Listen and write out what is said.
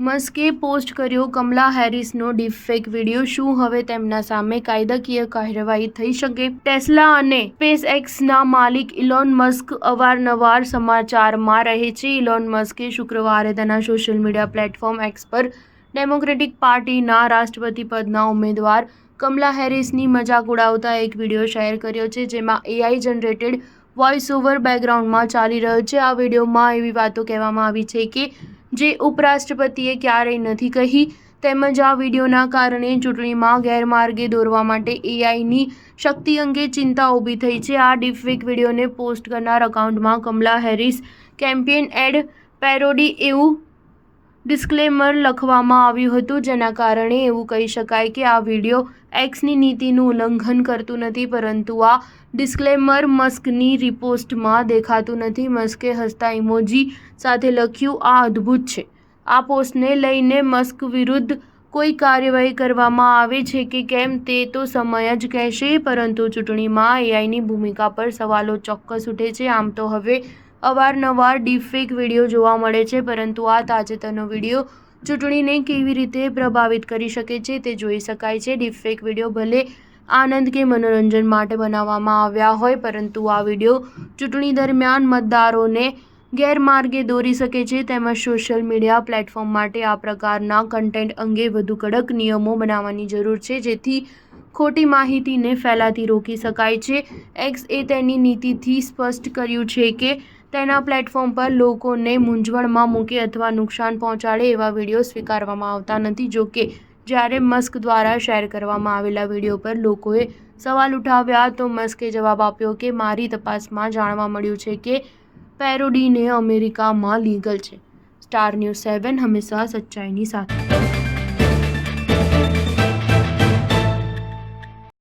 Maske post કર્યો Kamala હેરિસનો deepfake video. શું હવે તેમના સામે કાયદાકીય કાર્યવાહી થઈ શકે? ટેસ્લા અને સ્પેસએક્સના માલિક ઇલોન મસ્ક અવારનવાર સમાચારમાં રહે છે। ઇલોન મસ્કે શુક્રવારે તેના સોશિયલ મીડિયા પ્લેટફોર્મ એક્સ પર ડેમોક્રેટિક પાર્ટીના રાષ્ટ્રપતિ પદના ઉમેદવાર કમલા હેરિસની મજાક ઉડાવતા એક વિડીયો શેર કર્યો છે, જેમાં AI જનરેટેડ વોઇસ ઓવર બેકગ્રાઉન્ડમાં ચાલી રહ્યો છે। આ વિડીયોમાં એવી વાતો કહેવામાં આવી છે કે જે ઉપરાષ્ટ્રપતિએ ક્યારેય નથી કહી, તેમજ આ વિડીયોના કારણે ચૂંટણીમાં ગેરમાર્ગે દોરવા માટે AIની શક્તિ અંગે ચિંતા ઊભી થઈ છે। આ ડીપફેક વિડીયોને પોસ્ટ કરનાર એકાઉન્ટમાં Kamala Harris campaign ad parody એવું ડિસ્ક્લેમર લખવામાં આવ્યું હતું, જેના કારણે એવું કહી શકાય કે આ વિડીયો એક્સની નીતિનું ઉલ્લંઘન કરતું નથી, પરંતુ આ ડિસ્ક્લેમર મસ્કની રિપોસ્ટમાં દેખાતું નથી। મસ્કે હસતા ઇમોજી સાથે લખ્યું, "આ અદ્ભુત છે." આ પોસ્ટને લઈને મસ્ક વિરુદ્ધ કોઈ કાર્યવાહી કરવામાં આવે છે કે કેમ તે તો સમય જ કહેશે, પરંતુ ચૂંટણીમાં AIની ભૂમિકા પર સવાલો ચોક્કસ ઉઠે છે। આમ તો હવે અવારનવાર ડીપફેક વિડીયો જોવા મળે છે, પરંતુ આ તાજેતરનો વિડીયો ચૂંટણીને કેવી રીતે પ્રભાવિત કરી શકે છે તે જોઈ શકાય છે। ડીપફેક વિડીયો ભલે આનંદ કે મનોરંજન માટે બનાવવામાં આવ્યા હોય, પરંતુ આ વિડીયો ચૂંટણી દરમિયાન મતદારોને ગેરમાર્ગે દોરી શકે છે, તેમજ સોશિયલ મીડિયા પ્લેટફોર્મ માટે આ પ્રકારના કન્ટેન્ટ અંગે વધુ કડક નિયમો બનાવવાની જરૂર છે, જેથી ખોટી માહિતીને ફેલાતી રોકી શકાય છે। એક્સએ તેની નીતિથી સ્પષ્ટ કર્યું છે કે તેના પ્લેટફોર્મ પર લોકોને મૂંઝવણમાં મૂકે અથવા નુકસાન પહોંચાડે એવા વિડીયો સ્વીકારવામાં આવતા નથી। જો કે જ્યારે મસ્ક દ્વારા શેર કરવામાં આવેલા વિડીયો પર લોકોએ સવાલ ઉઠાવ્યા, તો મસ્કે જવાબ આપ્યો કે મારી તપાસમાં જાણવા મળ્યું છે કે પેરોડીને અમેરિકામાં લીગલ છે। સ્ટાર ન્યૂઝ 7 હંમેશા સચ્ચાઈની સાથે।